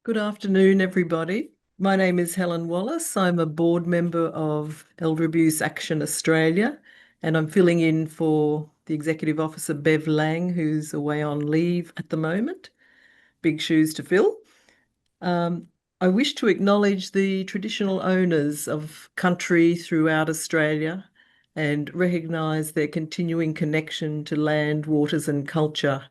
Good afternoon, everybody. My name is Helen Wallace. I'm a board member of Elder Abuse Action Australia, and I'm filling in for the Executive Officer, Bev Lang, who's away on leave at the moment. Big shoes to fill. I wish to acknowledge the traditional owners of country throughout Australia and recognise their continuing connection to land, waters and culture.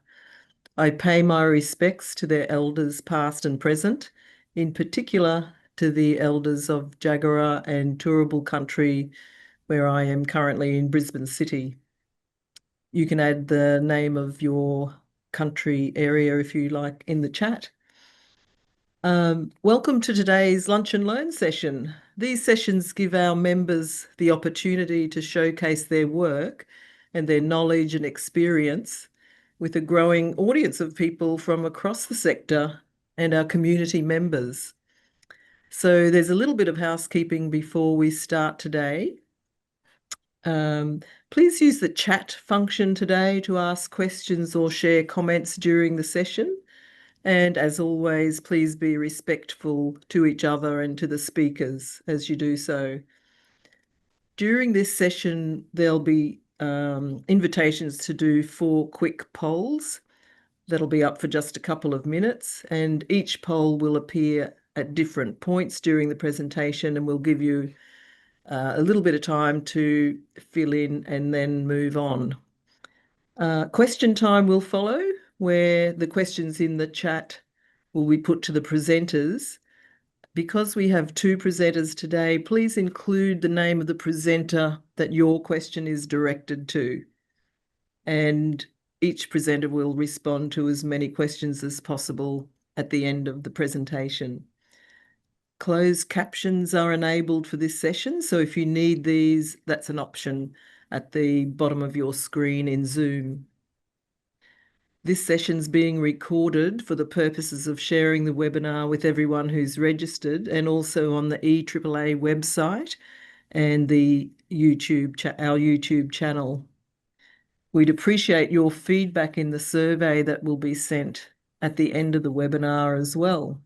I pay my respects to their elders past and present, in particular to the elders of Jagera and Turrbal country, where I am currently in Brisbane City. You can add the name of your country area if you like in the chat. Welcome to today's Lunch and Learn session. These sessions give our members the opportunity to showcase their work and their knowledge and experience with a growing audience of people from across the sector and our community members. So there's a little bit of housekeeping before we start today. Please use the chat function today to ask questions or share comments during the session. And as always, please be respectful to each other and to the speakers as you do so. During this session, there'll be invitations to do 4 quick polls. That'll be up for just a couple of minutes, and each poll will appear at different points during the presentation, and we'll give you a little bit of time to fill in and then move on. Question time will follow, where the questions in the chat will be put to the presenters. Because we have 2 presenters today, please include the name of the presenter that your question is directed to. And each presenter will respond to as many questions as possible at the end of the presentation. Closed captions are enabled for this session, so if you need these, that's an option at the bottom of your screen in Zoom. This session's being recorded for the purposes of sharing the webinar with everyone who's registered, and also on the EAAA website and the our YouTube channel. We'd appreciate your feedback in the survey that will be sent at the end of the webinar as well.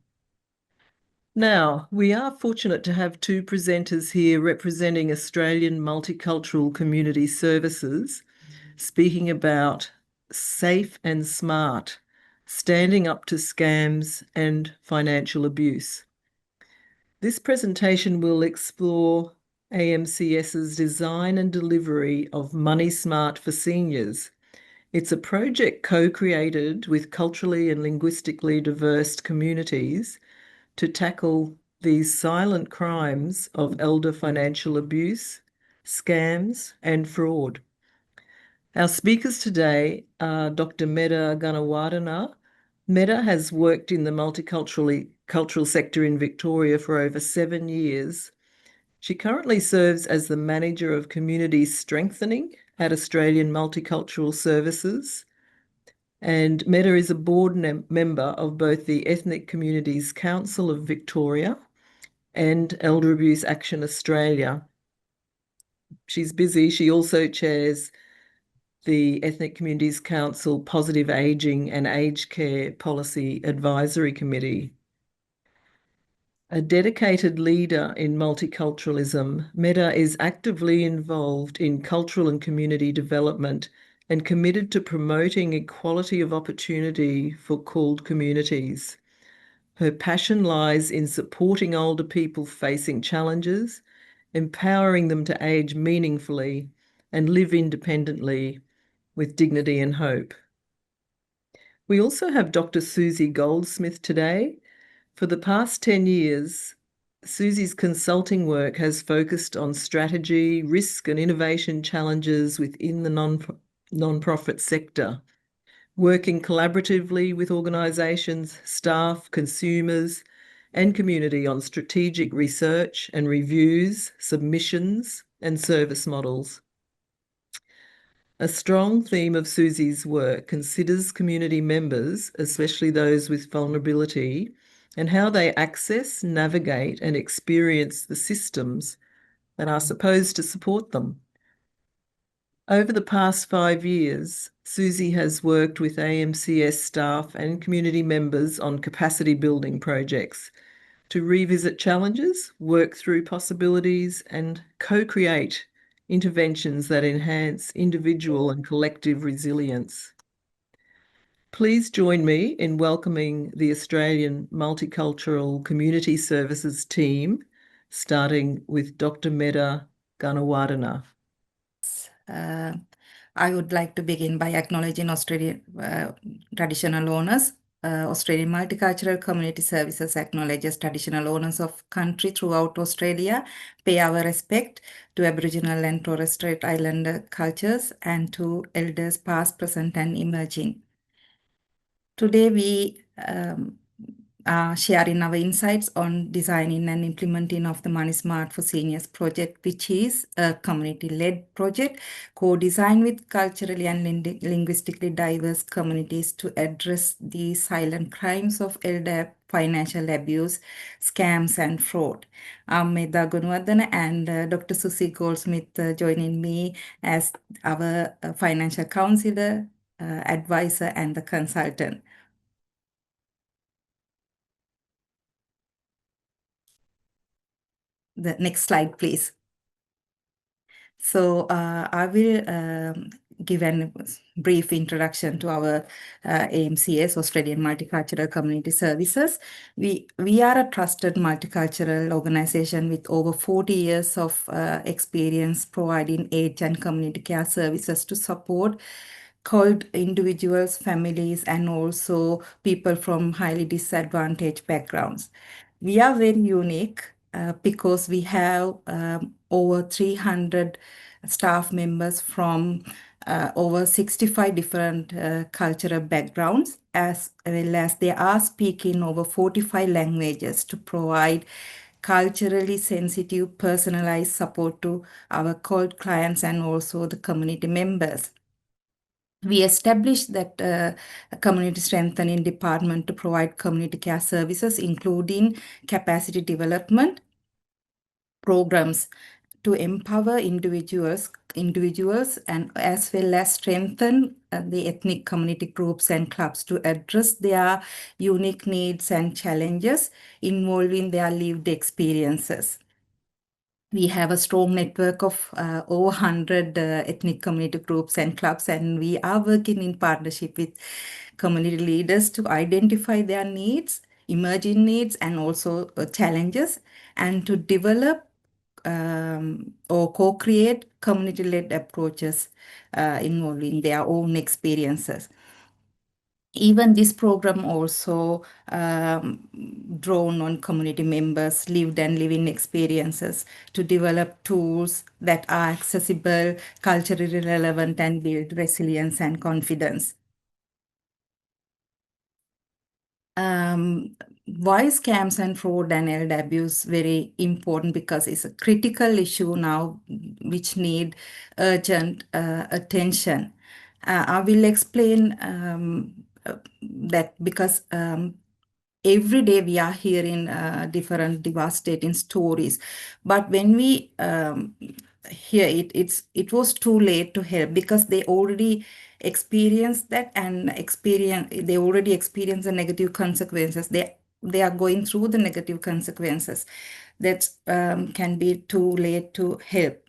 Now, we are fortunate to have 2 presenters here representing Australian Multicultural Community Services, speaking about safe and smart, standing up to scams and financial abuse. This presentation will explore AMCS's design and delivery of Money Smart for Seniors. It's a project co-created with culturally and linguistically diverse communities to tackle these silent crimes of elder financial abuse, scams and fraud. Our speakers today are Dr. Medha Gundawardana. Medha has worked in the multicultural sector in Victoria for over 7 years. She currently serves as the Manager of Community Strengthening at Australian Multicultural Services. And Medha is a board member of both the Ethnic Communities Council of Victoria and Elder Abuse Action Australia. She's busy. She also chairs the Ethnic Communities Council Positive Ageing and Aged Care Policy Advisory Committee. A dedicated leader in multiculturalism, Medha is actively involved in cultural and community development and committed to promoting equality of opportunity for called communities. Her passion lies in supporting older people facing challenges, empowering them to age meaningfully and live independently with dignity and hope. We also have Dr. Suzy Goldsmith today. For the past 10 years, Suzy's consulting work has focused on strategy, risk and innovation challenges within the non-profit sector, working collaboratively with organisations, staff, consumers and community on strategic research and reviews, submissions and service models. A strong theme of Suzy's work considers community members, especially those with vulnerability, and how they access, navigate and experience the systems that are supposed to support them. Over the past 5 years, Suzy has worked with AMCS staff and community members on capacity building projects to revisit challenges, work through possibilities, and co-create interventions that enhance individual and collective resilience. Please join me in welcoming the Australian Multicultural Community Services team, starting with Dr. Medha Gundawardana. I would like to begin by acknowledging Australian traditional owners. Australian Multicultural Community Services acknowledges traditional owners of country throughout Australia, pay our respect to Aboriginal and Torres Strait Islander cultures and to elders past, present and emerging. Today we are sharing our insights on designing and implementing of the Money Smart for Seniors project, which is a community-led project co-designed with culturally and linguistically diverse communities to address the silent crimes of elder financial abuse, scams and fraud. I'm Medha Gundawardana and Dr. Suzy Goldsmith joining me as our financial counselor, advisor and the consultant. The next slide, please. So I will give a brief introduction to our AMCS, Australian Multicultural Community Services. We are a trusted multicultural organization with over 40 years of experience providing age and community care services to support called individuals, families, and also people from highly disadvantaged backgrounds. We are very unique because we have over 300 staff members from over 65 different cultural backgrounds, as well as they are speaking over 45 languages to provide culturally sensitive, personalized support to our cold clients and also the community members. We established that community strengthening department to provide community care services, including capacity development programs to empower individuals and as well as strengthen the ethnic community groups and clubs to address their unique needs and challenges involving their lived experiences. We have a strong network of over 100 ethnic community groups and clubs, and we are working in partnership with community leaders to identify their needs, emerging needs, and also challenges, and to develop or co-create community-led approaches involving their own experiences. Even this program also drawn on community members' lived and living experiences to develop tools that are accessible, culturally relevant, and build resilience and confidence. Why scams and fraud and elder abuse very important? Because it's a critical issue now which need urgent attention. I will explain that because every day we are hearing different devastating stories, but when we hear it, it was too late to help because they already experienced that and they already experienced the negative consequences. They are going through the negative consequences. That can be too late to help.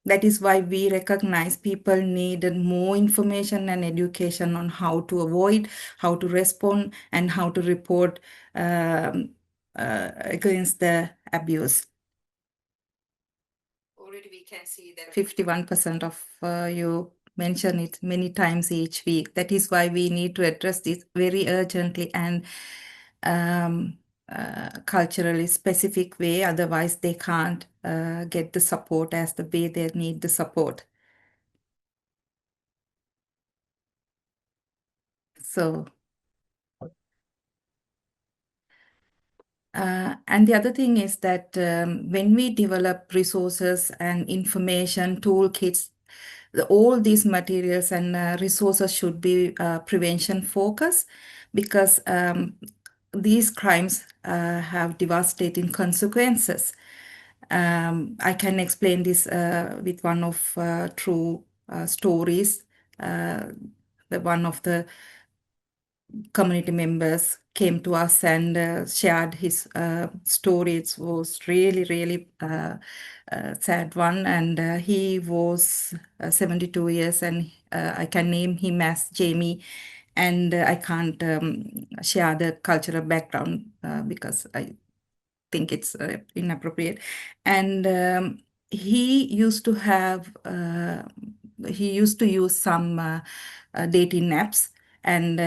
That is why we recognize people needed more information and education on how to avoid, how to respond, and how to report against the abuse. Already we can see that 51% of you mention it many times each week. That is why we need to address this very urgently and culturally specific way. Otherwise, they can't get the support as the way they need the support. So, and the other thing is that when we develop resources and information toolkits, all these materials and resources should be prevention focused because these crimes have devastating consequences. I can explain this with one of true stories. One of the community members came to us and shared his story. It was really, really sad one. And he was 72 years, and I can name him as Jamie. And I can't share the cultural background because I think it's inappropriate. And he used to use some dating apps and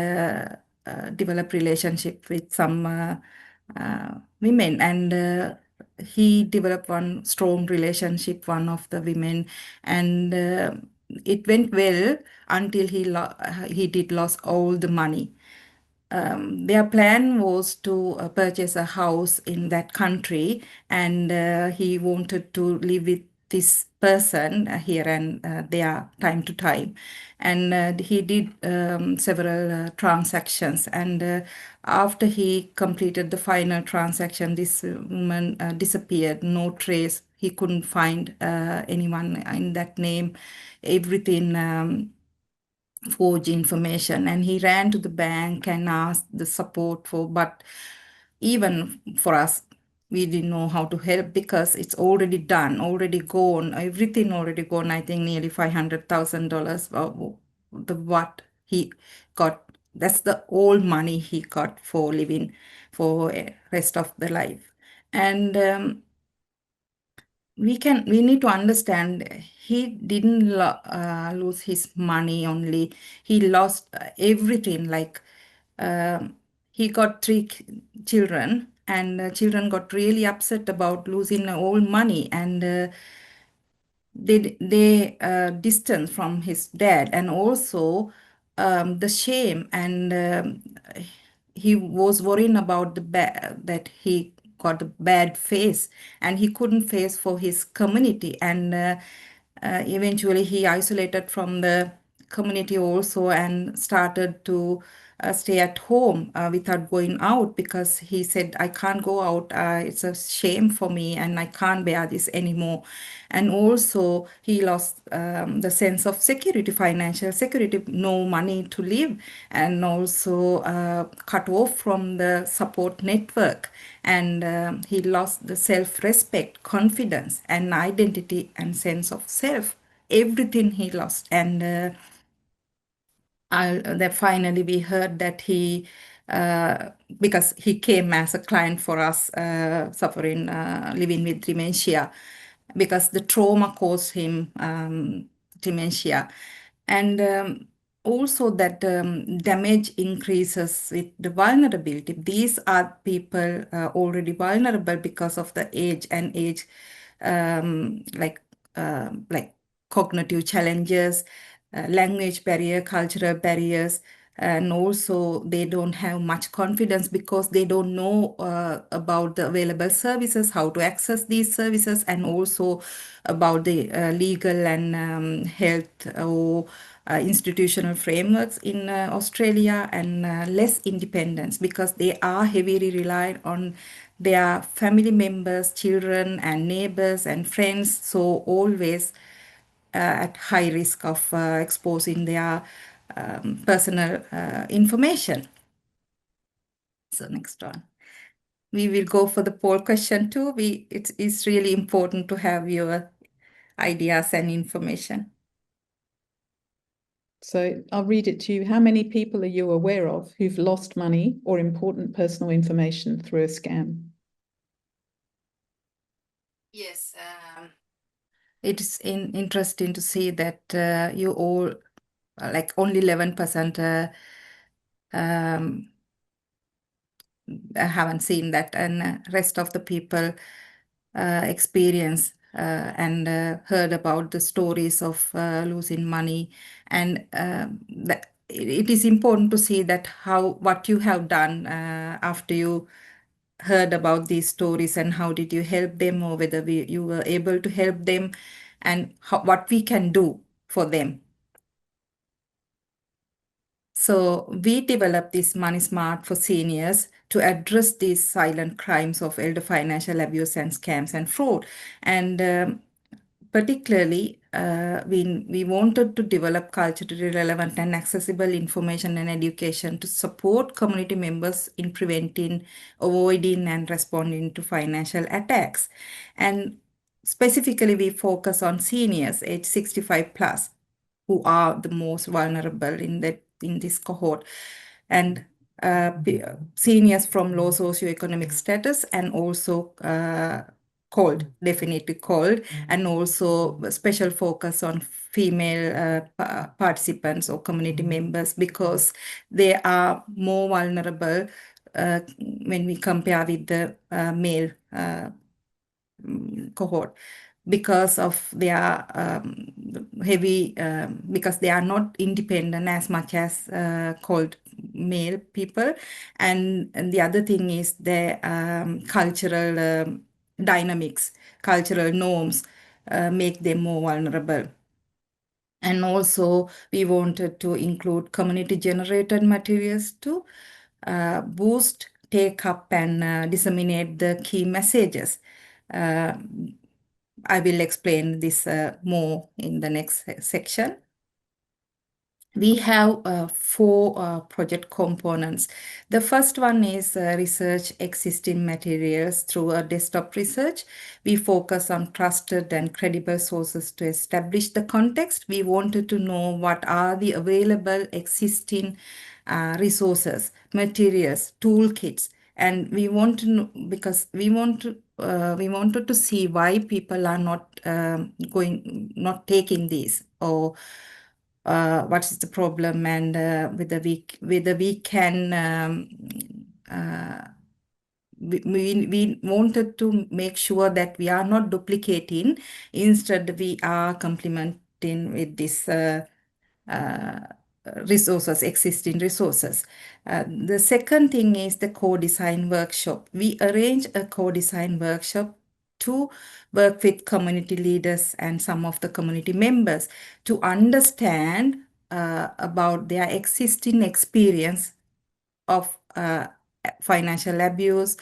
develop relationship with some women. And he developed one strong relationship, one of the women, and it went well until he did lost all the money. Their plan was to purchase a house in that country, and he wanted to live with this person here and there time to time. And he did several transactions. And after he completed the final transaction, this woman disappeared, no trace. He couldn't find anyone in that name, everything. Forge information, and he ran to the bank and asked the support but even for us, we didn't know how to help because it's already done, already gone, everything already gone. I think nearly $500,000 what he got. That's the all money he got for living for rest of the life. And we need to understand he didn't lose his money only. He lost everything. Like he got three children, and children got really upset about losing all money, and they distance from his dad, and also the shame. And he was worrying about that he got a bad face, and he couldn't face for his community. And eventually he isolated from the community also and started to stay at home without going out, because he said, I can't go out, it's a shame for me and I can't bear this anymore. And also he lost the sense of security, financial security, no money to live, and also cut off from the support network. And he lost the self-respect, confidence, and identity and sense of self. Everything he lost. And that finally we heard that he, because he came as a client for us, suffering, living with dementia, because the trauma caused him dementia. And also that damage increases with the vulnerability. These are people already vulnerable because of the age, and age like cognitive challenges, language barrier, cultural barriers, and also they don't have much confidence because they don't know about the available services, how to access these services, and also about the legal and health or institutional frameworks in Australia, and less independence because they are heavily reliant on their family members, children, and neighbors and friends. So always at high risk of exposing their personal information. So next one. We will go for the poll question too. It's really important to have your ideas and information. So I'll read it to you. How many people are you aware of who've lost money or important personal information through a scam? Yes, it is interesting to see that you all, like only 11% haven't seen that, and rest of the people experience and heard about the stories of losing money. And it is important to see that what you have done after you heard about these stories, and how did you help them, or whether you were able to help them, and what we can do for them. So we developed this Money Smart for seniors to address these silent crimes of elder financial abuse and scams and fraud. And particularly, we wanted to develop culturally relevant and accessible information and education to support community members in preventing, avoiding, and responding to financial attacks. And specifically, we focus on seniors age 65 plus, who are the most vulnerable in this cohort, and seniors from low socioeconomic status, and also definitely cold, and also a special focus on female participants or community members, because they are more vulnerable when we compare with the male cohort, because of their heavy, because they are not independent as much as called male people. And the other thing is the cultural dynamics, cultural norms make them more vulnerable. And also, we wanted to include community-generated materials to boost, take up, and disseminate the key messages. I will explain this more in the next section. We have 4 project components. The first one is research existing materials through a desktop research. We focus on trusted and credible sources to establish the context. We wanted to know what are the available existing resources, materials, toolkits, and we want to know, because we wanted to see why people are not taking these, or what is the problem, and whether we can we wanted to make sure that we are not duplicating. Instead, we are complementing with this resources, existing resources. The second thing is the co-design workshop. We arrange a co-design workshop to work with community leaders and some of the community members to understand about their existing experience of financial abuse,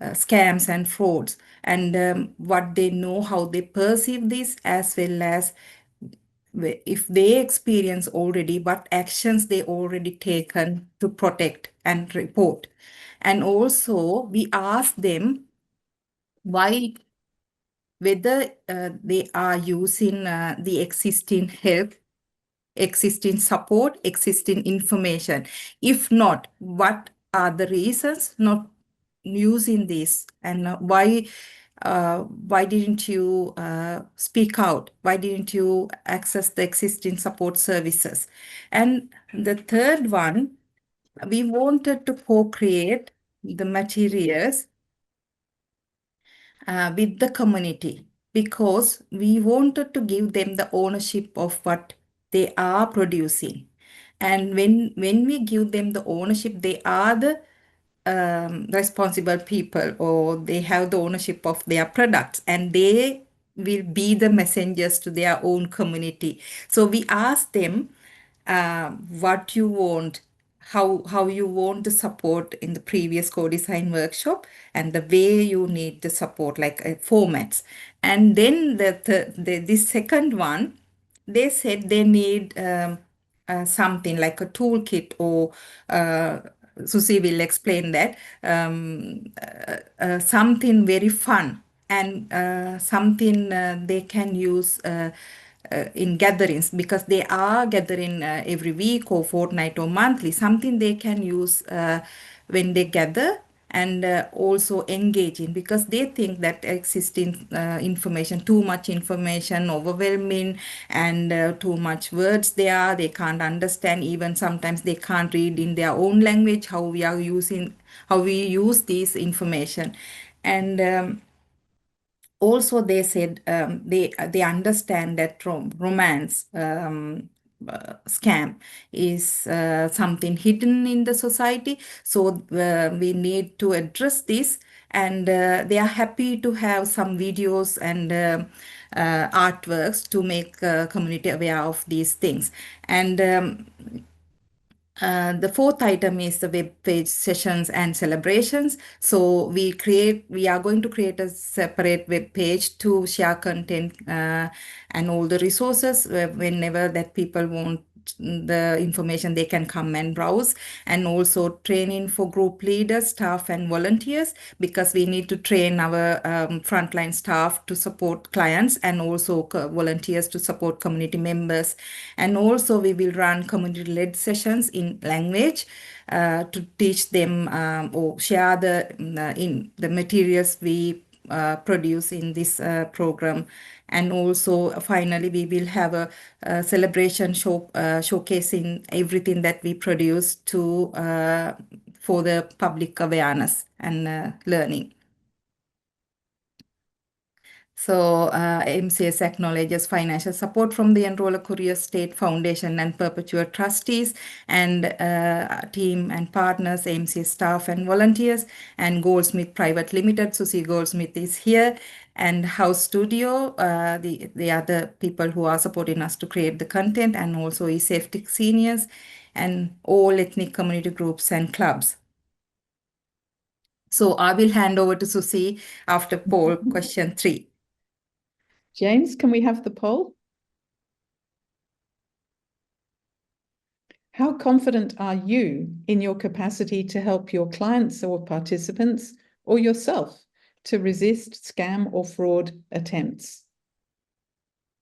scams and frauds, and what they know, how they perceive this, as well as if they experience already, what actions they already taken to protect and report. And also, we ask them whether they are using the existing help, existing support, existing information. If not, what are the reasons not using this, and why didn't you speak out? Why didn't you access the existing support services? And the third one, we wanted to co-create the materials with the community, because we wanted to give them the ownership of what they are producing. And when we give them the ownership, they are the responsible people, or they have the ownership of their products, and they will be the messengers to their own community. So we ask them what you want, how you want the support in the previous co-design workshop, and the way you need the support, like formats. And then the second one, they said they need something like a toolkit, or Suzy will explain that, something very fun, and something they can use in gatherings, because they are gathering every week or fortnight or monthly, something they can use when they gather, and also engaging, because they think that existing information, too much information, overwhelming, and too much words they can't understand. Even sometimes they can't read in their own language how we use this information. And also, they said they understand that romance scam is something hidden in the society. So we need to address this, and they are happy to have some videos and artworks to make community aware of these things. And The fourth item is the web page sessions and celebrations. So we are going to create a separate web page to share content and all the resources whenever that people want the information, they can come and browse. And also training for group leaders, staff and volunteers, because we need to train our frontline staff to support clients and also volunteers to support community members. And also we will run community-led sessions in language to teach them or share the materials we produce in this program. And also finally we will have a celebration showcasing everything that we produce for the public awareness and learning. So AMCS acknowledges financial support from the Enroller Courier State Foundation and Perpetual Trustees and team and partners, AMCS staff and volunteers, and Goldsmith Private Limited. Suzy Goldsmith is here, and House Studio, the other people who are supporting us to create the content, and also eSafety Seniors, and all ethnic community groups and clubs. So I will hand over to Suzy after poll question 3. James, can we have the poll? How confident are you in your capacity to help your clients or participants or yourself to resist scam or fraud attempts?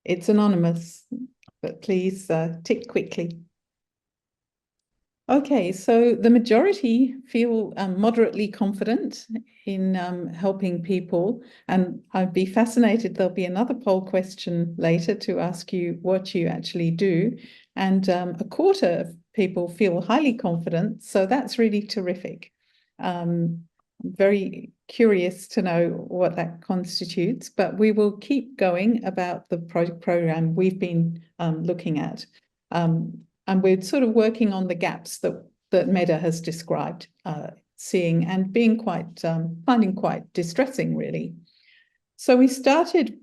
It's anonymous, but please tick quickly. Okay, so the majority feel moderately confident in helping people, and I'd be fascinated. There'll be another poll question later to ask you what you actually do, and a quarter of people feel highly confident, so that's really terrific. I'm very curious to know what that constitutes, but we will keep going about the program we've been looking at. And we're sort of working on the gaps that Medha has described, seeing and being quite, finding quite distressing, really. So we started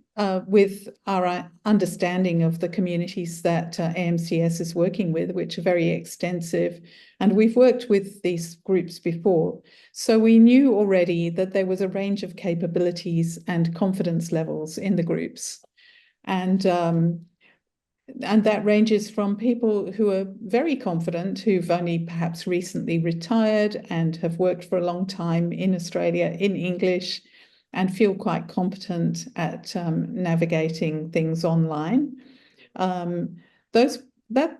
with our understanding of the communities that AMCS is working with, which are very extensive. And we've worked with these groups before. So we knew already that there was a range of capabilities and confidence levels in the groups. And that ranges from people who are very confident, who've only perhaps recently retired and have worked for a long time in Australia in English and feel quite competent at navigating things online.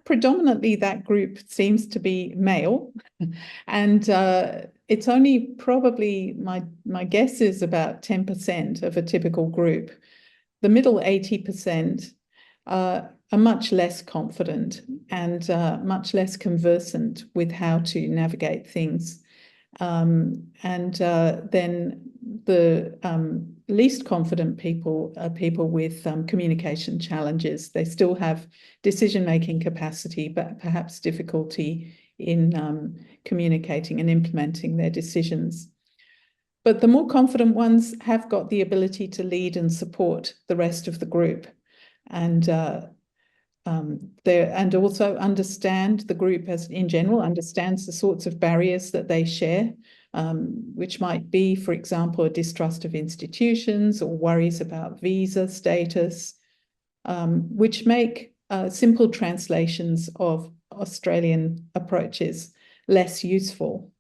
Predominantly that group seems to be male, and it's only probably, my guess is about 10% of a typical group. The middle 80% are much less confident and much less conversant with how to navigate things. Then the least confident people are people with communication challenges. They still have decision-making capacity, but perhaps difficulty in communicating and implementing their decisions. But the more confident ones have got the ability to lead and support the rest of the group. And also understand the group as in general, understands the sorts of barriers that they share, which might be, for example, a distrust of institutions or worries about visa status, which make simple translations of Australian approaches less useful.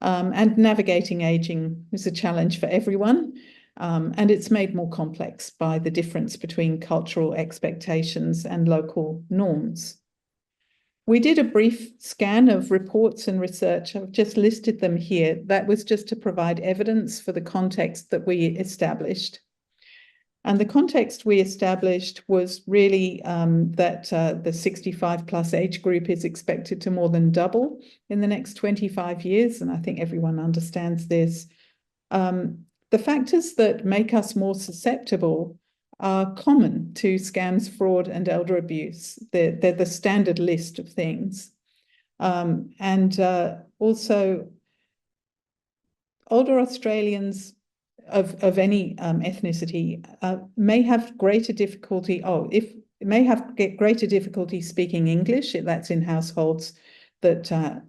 And navigating aging is a challenge for everyone. And it's made more complex by the difference between cultural expectations and local norms. We did a brief scan of reports and research. I've just listed them here. That was just to provide evidence for the context that we established. And the context we established was really that the 65 plus age group is expected to more than double in the next 25 years. And I think everyone understands this. The factors that make us more susceptible are common to scams, fraud, and elder abuse. They're the standard list of things. Also, older Australians of any ethnicity may have greater difficulty, greater difficulty speaking English. That's in households that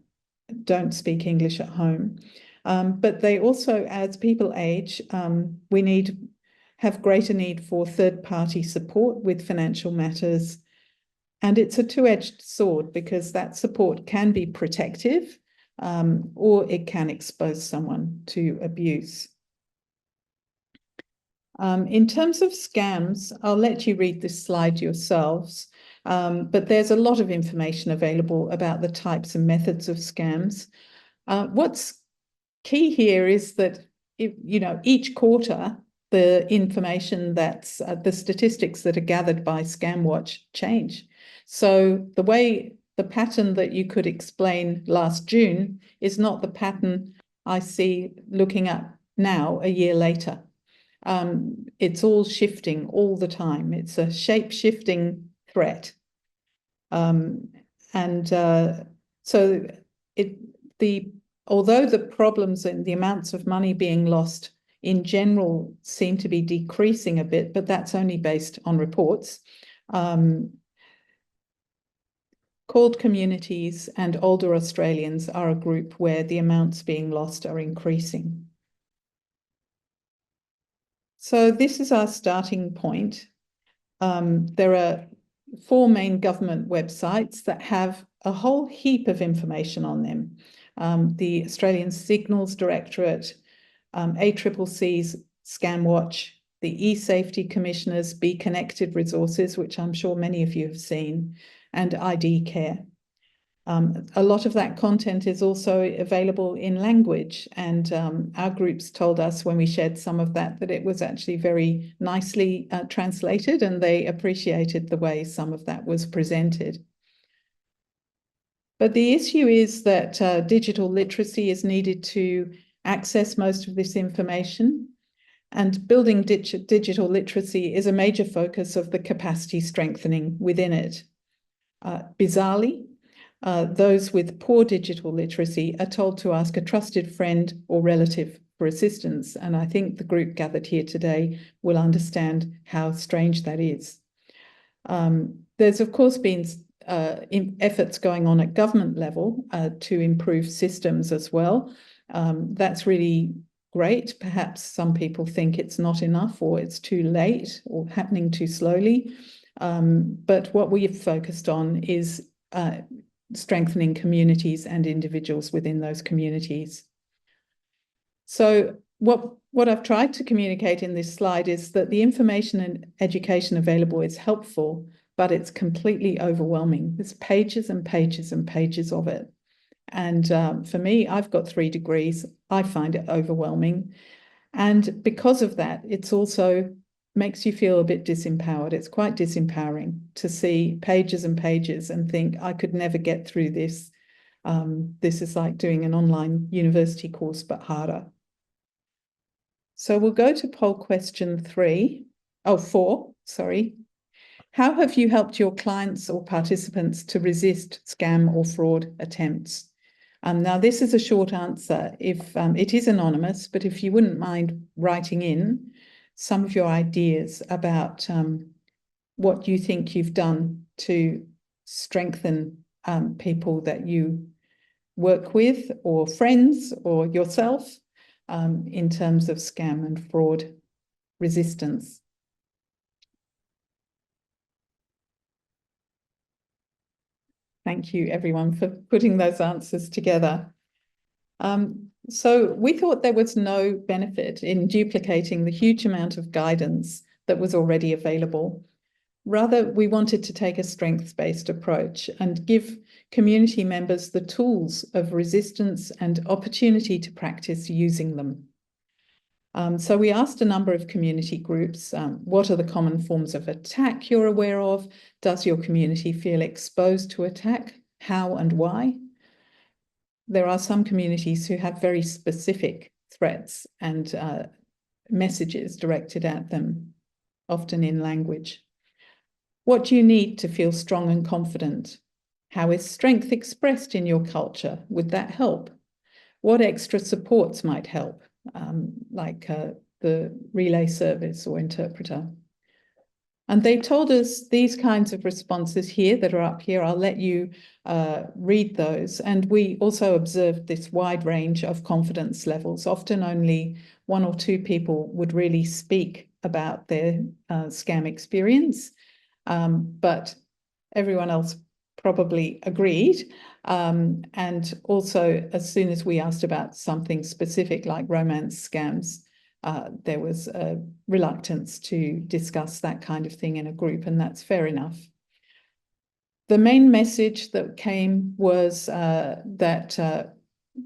don't speak English at home. But they also, as people age, we have greater need for third-party support with financial matters. And it's a two-edged sword, because that support can be protective, or it can expose someone to abuse. In terms of scams, I'll let you read this slide yourselves, but there's a lot of information available about the types and methods of scams. What's key here is that each quarter, the information that's the statistics that are gathered by ScamWatch change. So the pattern that you could explain last June is not the pattern I see looking at now, a year later. It's all shifting all the time. It's a shape-shifting threat. Although the problems and the amounts of money being lost in general seem to be decreasing a bit, but that's only based on reports. Called communities and older Australians are a group where the amounts being lost are increasing. So this is our starting point. There are 4 main government websites that have a whole heap of information on them. The Australian Signals Directorate, ACCC's ScamWatch, the E-Safety Commissioner's Be Connected resources, which I'm sure many of you have seen, and ID Care. A lot of that content is also available in language, and our groups told us when we shared some of that it was actually very nicely translated, and they appreciated the way some of that was presented. But the issue is that digital literacy is needed to access most of this information, and building digital literacy is a major focus of the capacity strengthening within it. Bizarrely, those with poor digital literacy are told to ask a trusted friend or relative for assistance, and I think the group gathered here today will understand how strange that is. There's of course been efforts going on at government level to improve systems as well. That's really great. Perhaps some people think it's not enough, or it's too late, or happening too slowly. But what we've focused on is strengthening communities and individuals within those communities. So what I've tried to communicate in this slide is that the information and education available is helpful, but it's completely overwhelming. There's pages and pages and pages of it. And for me, I've got 3 degrees. I find it overwhelming. And because of that, it's also makes you feel a bit disempowered. It's quite disempowering to see pages and pages and think, I could never get through this. This is like doing an online university course, but harder. So we'll go to poll question 4, sorry. How have you helped your clients or participants to resist scam or fraud attempts? Now, this is a short answer. If it is anonymous, but if you wouldn't mind writing in some of your ideas about what you think you've done to strengthen people that you work with, or friends, or yourself, in terms of scam and fraud resistance. Thank you, everyone, for putting those answers together. So we thought there was no benefit in duplicating the huge amount of guidance that was already available. Rather, we wanted to take a strengths-based approach and give community members the tools of resistance and opportunity to practice using them. So we asked a number of community groups, what are the common forms of attack you're aware of? Does your community feel exposed to attack? How and why? There are some communities who have very specific threats and messages directed at them, often in language. What do you need to feel strong and confident? How is strength expressed in your culture? Would that help? What extra supports might help, like the relay service or interpreter? And they told us these kinds of responses here that are up here. I'll let you read those. And we also observed this wide range of confidence levels. Often only 1 or 2 people would really speak about their scam experience, but everyone else probably agreed. And also, as soon as we asked about something specific like romance scams, there was a reluctance to discuss that kind of thing in a group, and that's fair enough. The main message that came was that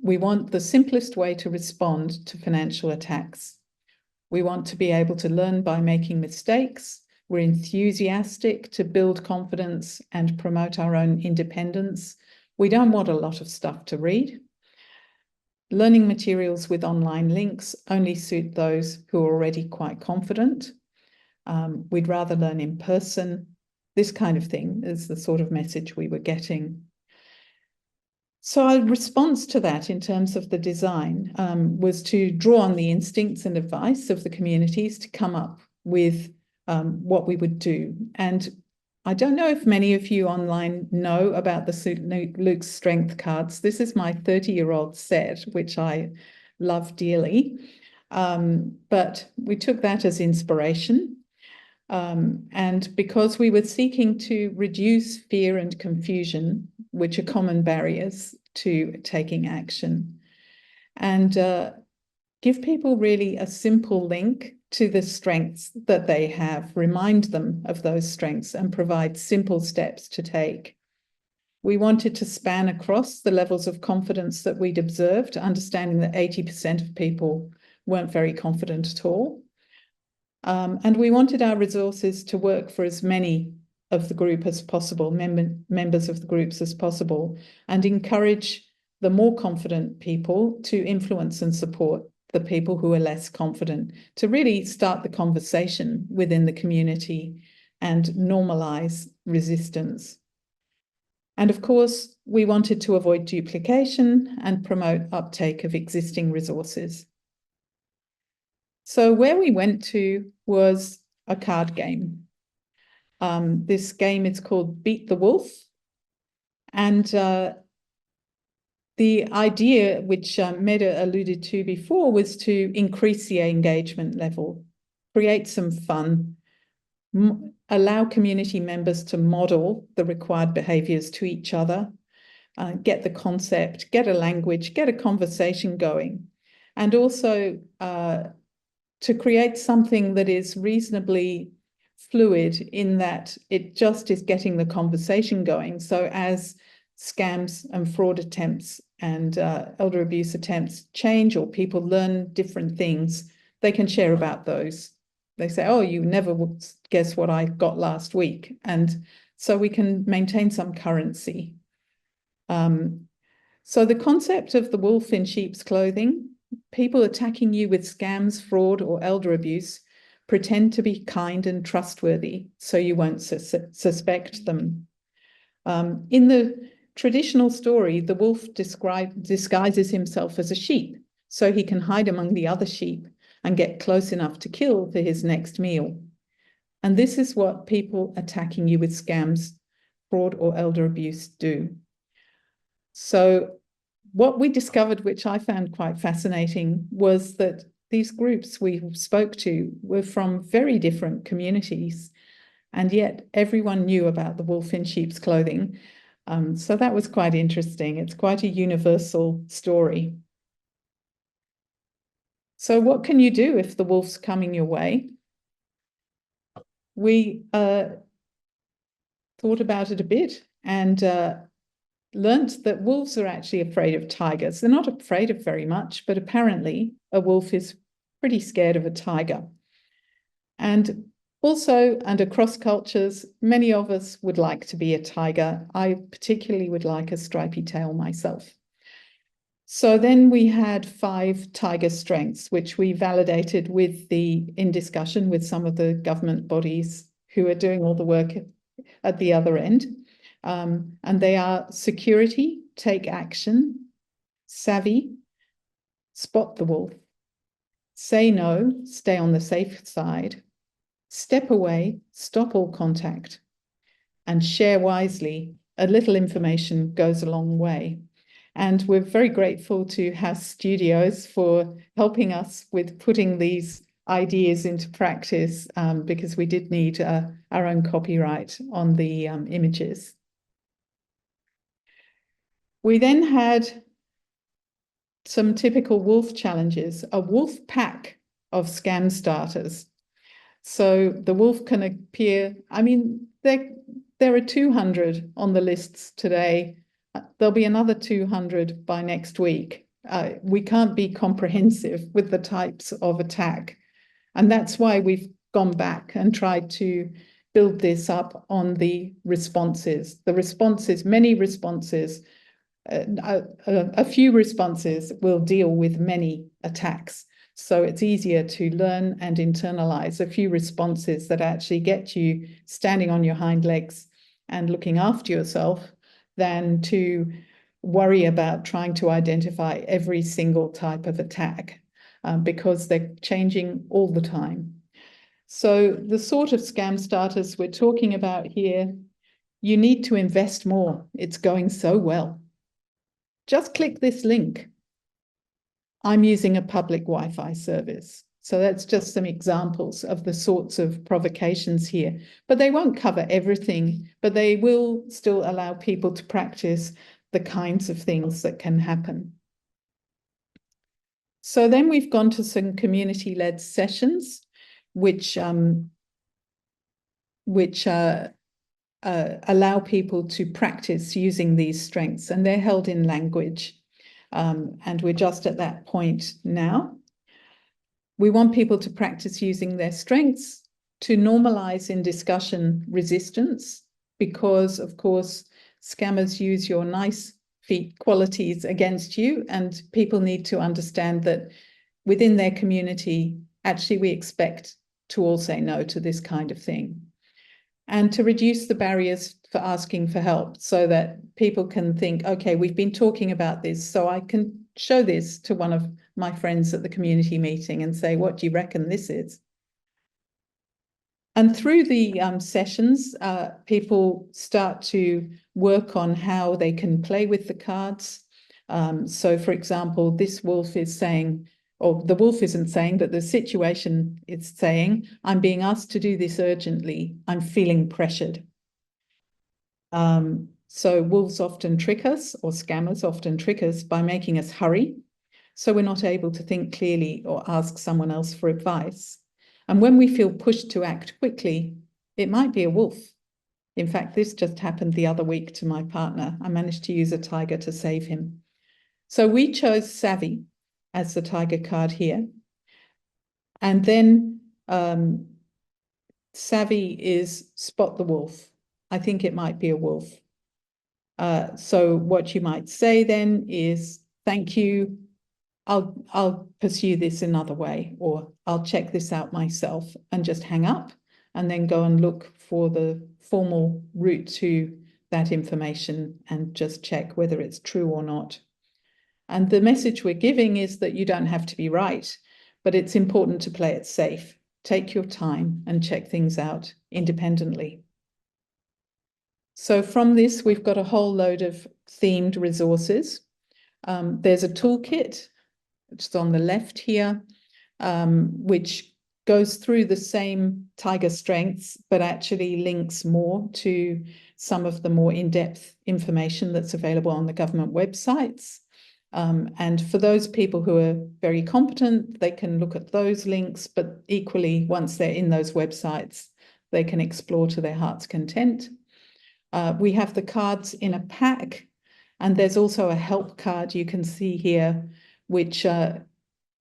we want the simplest way to respond to financial attacks. We want to be able to learn by making mistakes. We're enthusiastic to build confidence and promote our own independence. We don't want a lot of stuff to read. Learning materials with online links only suit those who are already quite confident. We'd rather learn in person. This kind of thing is the sort of message we were getting. So our response to that in terms of the design was to draw on the instincts and advice of the communities to come up with what we would do. And I don't know if many of you online know about the Luke's Strength cards. This is my 30-year-old set, which I love dearly. But we took that as inspiration. And because we were seeking to reduce fear and confusion, which are common barriers to taking action, and give people really a simple link to the strengths that they have, remind them of those strengths, and provide simple steps to take. We wanted to span across the levels of confidence that we'd observed, understanding that 80% of people weren't very confident at all. And we wanted our resources to work for as many of the group as possible, members of the groups as possible, and encourage the more confident people to influence and support the people who are less confident, to really start the conversation within the community and normalize resistance. And of course, we wanted to avoid duplication and promote uptake of existing resources. So where we went to was a card game. This game is called Beat the Wolf. And the idea, which Medha alluded to before, was to increase the engagement level, create some fun, allow community members to model the required behaviours to each other, get the concept, get a language, get a conversation going, and also to create something that is reasonably fluid in that it just is getting the conversation going. So as scams and fraud attempts and elder abuse attempts change, or people learn different things, they can share about those. They say, oh, you never would guess what I got last week. And so we can maintain some currency. So the concept of the wolf in sheep's clothing, people attacking you with scams, fraud, or elder abuse, pretend to be kind and trustworthy so you won't suspect them. In the traditional story, the wolf disguises himself as a sheep so he can hide among the other sheep and get close enough to kill for his next meal. And this is what people attacking you with scams, fraud, or elder abuse do. So what we discovered, which I found quite fascinating, was that these groups we spoke to were from very different communities, and yet everyone knew about the wolf in sheep's clothing. So that was quite interesting. It's quite a universal story. So what can you do if the wolf's coming your way? We thought about it a bit and learnt that wolves are actually afraid of tigers. They're not afraid of very much, but apparently a wolf is pretty scared of a tiger. And also, and across cultures, many of us would like to be a tiger. I particularly would like a stripy tail myself. So then we had 5 tiger strengths, which we validated in discussion with some of the government bodies who are doing all the work at the other end. And they are security, take action, savvy, spot the wolf, say no, stay on the safe side, Step away, stop all contact, and share wisely. A little information goes a long way. And we're very grateful to House Studios for helping us with putting these ideas into practice, because we did need our own copyright on the images. We then had some typical wolf challenges, a wolf pack of scam starters. So the wolf can appear, I mean, there are 200 on the lists today. There'll be another 200 by next week. We can't be comprehensive with the types of attack. And that's why we've gone back and tried to build this up on the responses. The responses, many responses, a few responses will deal with many attacks. So it's easier to learn and internalize a few responses that actually get you standing on your hind legs and looking after yourself than to worry about trying to identify every single type of attack, because they're changing all the time. So the sort of scam starters we're talking about here, you need to invest more. It's going so well. Just click this link. I'm using a public Wi-Fi service. So that's just some examples of the sorts of provocations here. But they won't cover everything, but they will still allow people to practice the kinds of things that can happen. So then we've gone to some community-led sessions, which allow people to practice using these strengths, and they're held in language. And we're just at that point now. We want people to practice using their strengths, to normalize in discussion resistance, because of course, scammers use your nice feet qualities against you, and people need to understand that within their community, actually we expect to all say no to this kind of thing. And to reduce the barriers for asking for help so that people can think, okay, we've been talking about this, so I can show this to one of my friends at the community meeting and say, what do you reckon this is? And through the sessions, people start to work on how they can play with the cards. So for example, this wolf is saying, or the wolf isn't saying, but the situation is saying, I'm being asked to do this urgently. I'm feeling pressured. So wolves often trick us, or scammers often trick us by making us hurry. So we're not able to think clearly or ask someone else for advice. And when we feel pushed to act quickly, it might be a wolf. In fact, this just happened the other week to my partner. I managed to use a tiger to save him. So we chose Savvy as the tiger card here. And then Savvy is spot the wolf. I think it might be a wolf. So what you might say then is, thank you, I'll pursue this another way, or I'll check this out myself, and just hang up and then go and look for the formal route to that information and just check whether it's true or not. And the message we're giving is that you don't have to be right, but it's important to play it safe. Take your time and check things out independently. So from this, we've got a whole load of themed resources. There's a toolkit, which is on the left here, which goes through the same tiger strengths, but actually links more to some of the more in-depth information that's available on the government websites. And for those people who are very competent, they can look at those links, but equally, once they're in those websites, they can explore to their heart's content. We have the cards in a pack, and there's also a help card you can see here, which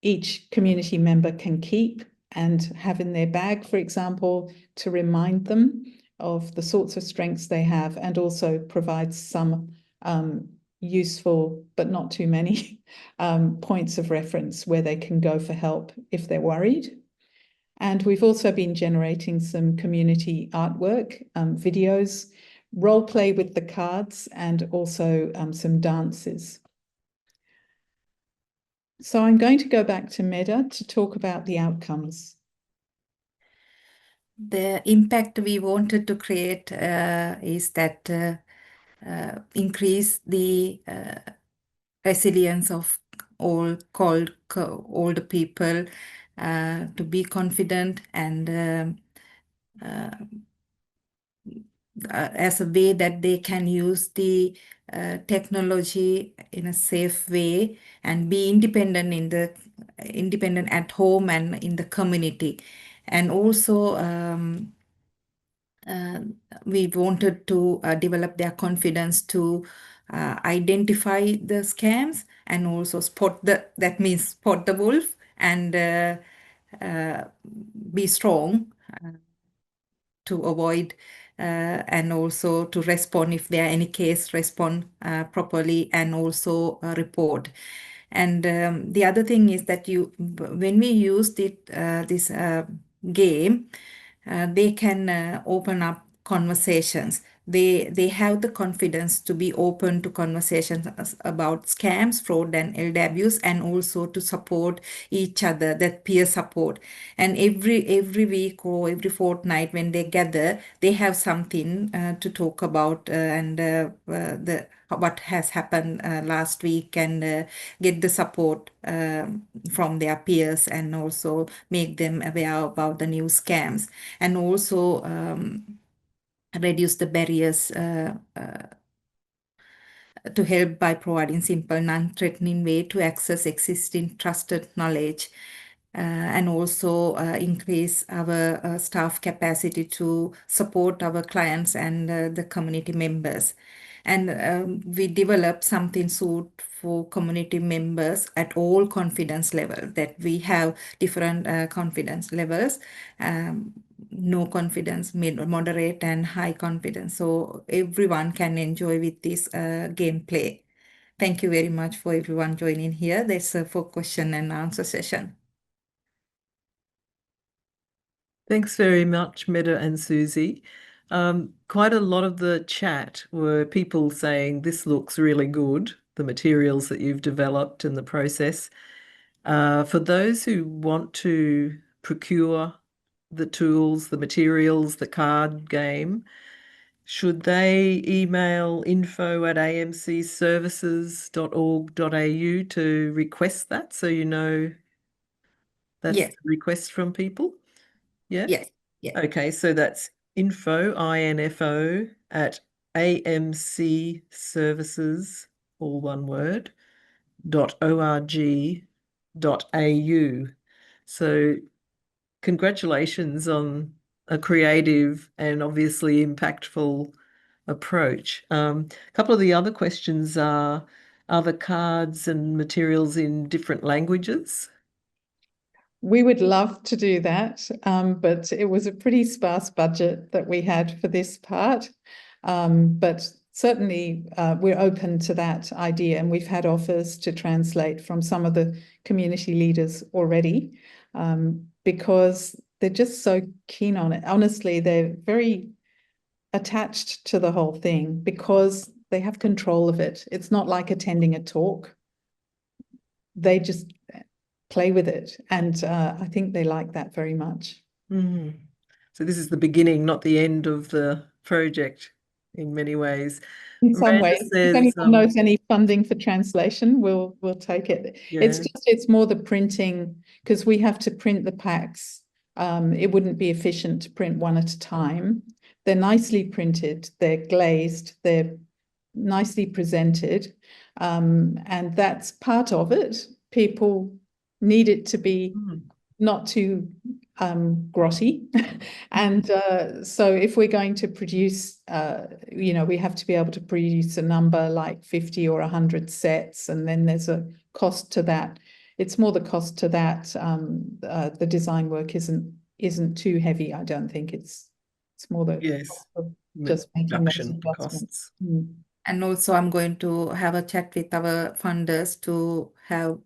each community member can keep and have in their bag, for example, to remind them of the sorts of strengths they have, and also provides some useful, but not too many, points of reference where they can go for help if they're worried. And we've also been generating some community artwork, videos, role play with the cards, and also some dances. So I'm going to go back to Medha to talk about the outcomes. the impact we wanted to create is that increase the resilience of all older people to be confident and as a way that they can use the technology in a safe way and be independent at home and in the community. And also we wanted to develop their confidence to identify the scams and also that means spot the wolf and be strong to avoid and also to respond if there are any case, respond properly and also report. And the other thing is that when we use this game, they can open up conversations. They have the confidence to be open to conversations about scams, fraud, and elder abuse, and also to support each other, that peer support. And every week or every fortnight when they gather, they have something to talk about and what has happened last week and get the support from their peers and also make them aware about the new scams and also reduce the barriers to help by providing simple, non-threatening way to access existing trusted knowledge. And also increase our staff capacity to support our clients and the community members. And we developed something suit for community members at all confidence level, that we have different confidence levels, no confidence, moderate and high confidence. So everyone can enjoy with this gameplay. Thank you very much for everyone joining here. That's for question and answer session. Thanks very much, Medha and Suzy. Quite a lot of the chat were people saying this looks really good, the materials that you've developed and the process. For those who want to procure the tools, the materials, the card game, should they email info@amcservices.org.au to request that so you know that's Yes. the request from people? Yeah? Yes. Yes. Okay, so that's info, INFO, at AMC Services, all one word, .org.au. So congratulations on a creative and obviously impactful approach. A couple of the other questions are the cards and materials in different languages? We would love to do that, but it was a pretty sparse budget that we had for this part. But certainly we're open to that idea, and we've had offers to translate from some of the community leaders already because they're just so keen on it. Honestly, they're very attached to the whole thing because they have control of it. It's not like attending a talk. They just play with it. And I think they like that very much. Mm. So this is the beginning, not the end of the project in many ways. In some Miranda ways, says, if anyone knows any funding for translation, we'll take it. yeah. It's more the printing, because we have to print the packs. It wouldn't be efficient to print one at a time. They're nicely printed, they're glazed, they're nicely presented, and that's part of it. People need it to be not too grotty. And so if we're going to produce, we have to be able to produce a number like 50 or 100 sets, and then there's a cost to that. It's more the cost to that. The design work isn't too heavy. I don't think it's more the yes, just making those production adjustments. costs. And also I'm going to have a chat with our funders to have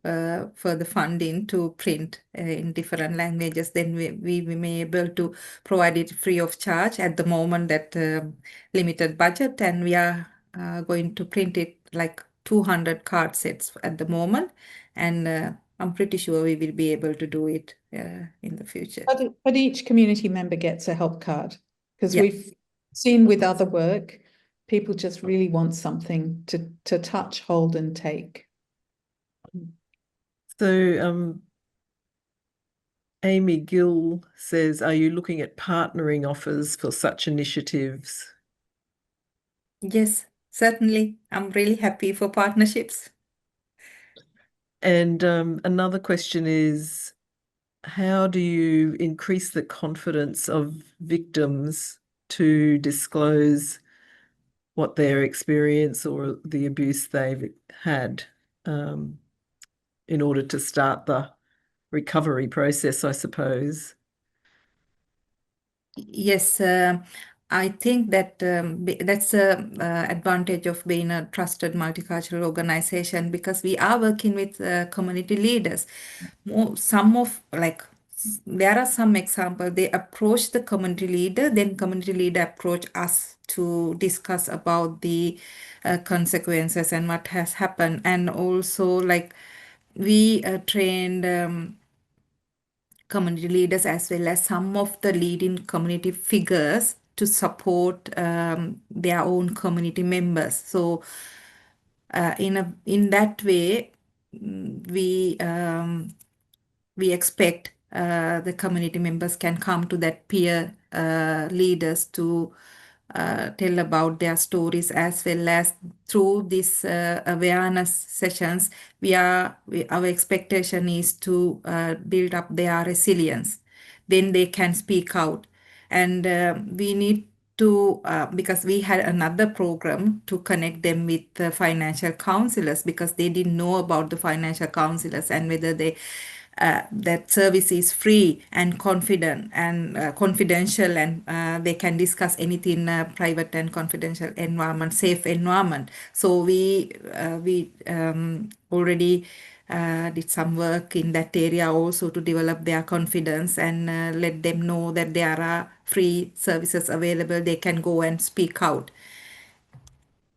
further funding to print in different languages. Then we may be able to provide it free of charge at the moment at limited budget. And we are going to print it like 200 card sets at the moment. And I'm pretty sure we will be able to do it in the future. But each community member gets a help card, because Yeah. we've seen with other work, people just really want something to touch, hold, and take. So Amy Gill says, are you looking at partnering offers for such initiatives? Yes, certainly. I'm really happy for partnerships. And another question is, how do you increase the confidence of victims to disclose what their experience or the abuse they've had in order to start the recovery process, I suppose? Yes, I think that that's a advantage of being a trusted multicultural organization, because we are working with community leaders. There are some examples. They approach the community leader, then community leader approach us to discuss about the consequences and what has happened, and also like we trained. Community leaders as well as some of the leading community figures to support their own community members. So in that way, we expect the community members can come to that peer leaders to tell about their stories, as well as through this awareness sessions, our expectation is to build up their resilience. Then they can speak out. And we need to, because we had another program to connect them with the financial counselors, because they didn't know about the financial counselors and whether that service is free and confident and confidential, and they can discuss anything in a private and confidential environment, safe environment. So we already did some work in that area also to develop their confidence and let them know that there are free services available. They can go and speak out.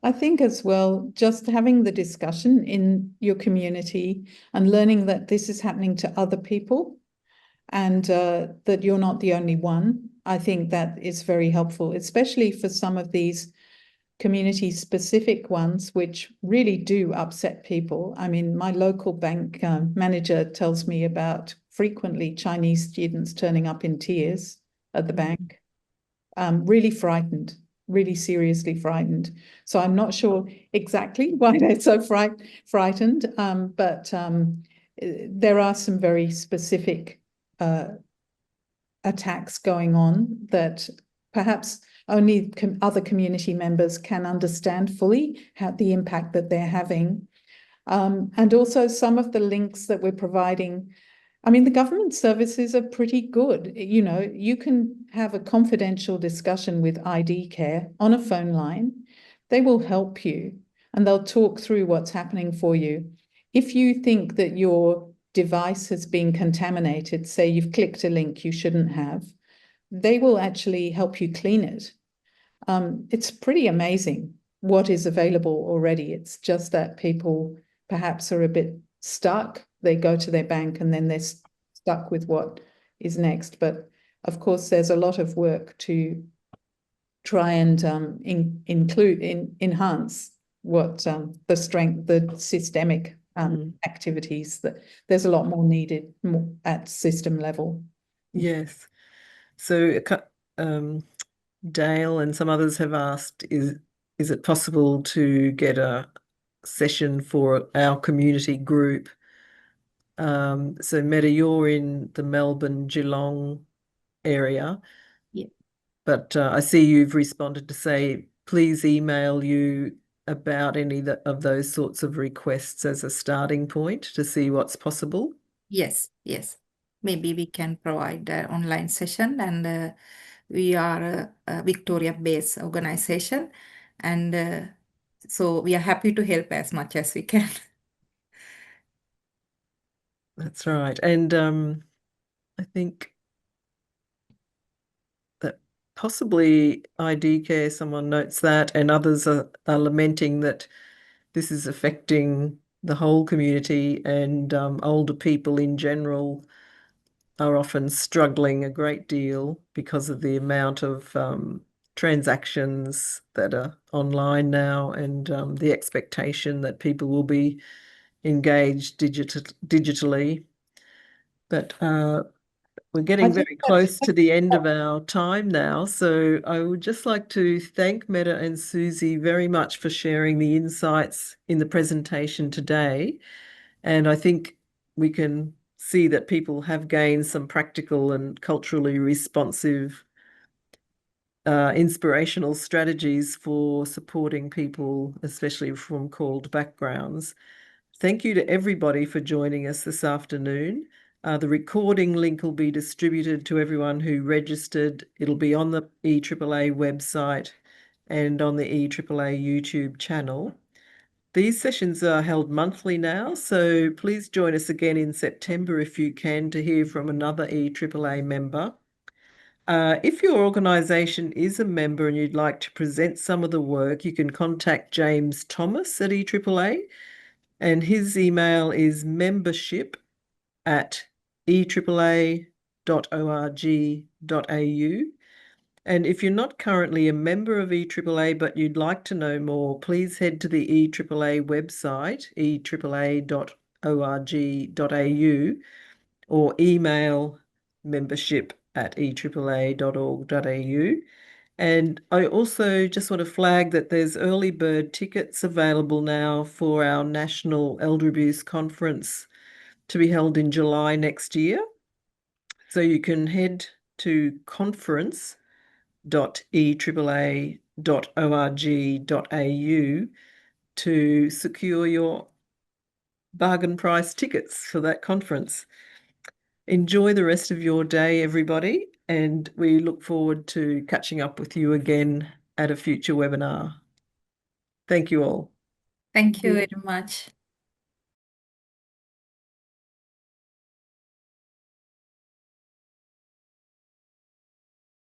I think as well, just having the discussion in your community and learning that this is happening to other people, and that you're not the only one, I think that is very helpful, especially for some of these community-specific ones, which really do upset people. I mean, my local bank manager tells me about frequently Chinese students turning up in tears at the bank, really frightened, really seriously frightened. So I'm not sure exactly why they're so frightened, but there are some very specific attacks going on that perhaps only other community members can understand fully the impact that they're having. And also some of the links that we're providing. I mean, the government services are pretty good. You know, you can have a confidential discussion with ID Care on a phone line. They will help you and they'll talk through what's happening for you. If you think that your device has been contaminated, say you've clicked a link you shouldn't have, they will actually help you clean it. It's pretty amazing what is available already. It's just that people perhaps are a bit stuck. They go to their bank and then they're stuck with what is next. But of course, there's a lot of work to try and enhance what the strength, the systemic activities. That there's a lot more needed at system level. Yes. So Dale and some others have asked, is it possible to get a session for our community group? So Medha, you're in the Melbourne, Geelong area. Yeah. But I see you've responded to say, please email you about any of those sorts of requests as a starting point to see what's possible. Yes, yes. Maybe we can provide an online session, and we are a Victoria-based organization, and so we are happy to help as much as we can. That's right. And I think that possibly ID Care, someone notes that, and others are lamenting that this is affecting the whole community, and older people in general are often struggling a great deal because of the amount of transactions that are online now, and the expectation that people will be engaged digitally. But we're getting very close to the end of our time now, so I would just like to thank Medha and Suzy very much for sharing the insights in the presentation today. And I think we can see that people have gained some practical and culturally responsive inspirational strategies for supporting people, especially from CALD backgrounds. Thank you to everybody for joining us this afternoon. The recording link will be distributed to everyone who registered. It'll be on the EAAA website and on the EAAA YouTube channel. These sessions are held monthly now, so please join us again in September if you can to hear from another EAAA member. If your organisation is a member and you'd like to present some of the work, you can contact James Thomas at EAAA, and his email is membership@eaaa.org.au. And if you're not currently a member of EAAA but you'd like to know more, please head to the EAAA website, eaaa.org.au, or email membership@eaaa.org.au. And I also just want to flag that there's early bird tickets available now for our National Elder Abuse Conference to be held in July next year. So you can head to conference.eaaa.org.au to secure your bargain price tickets for that conference. Enjoy the rest of your day, everybody, and we look forward to catching up with you again at a future webinar. Thank you all. Thank you very much.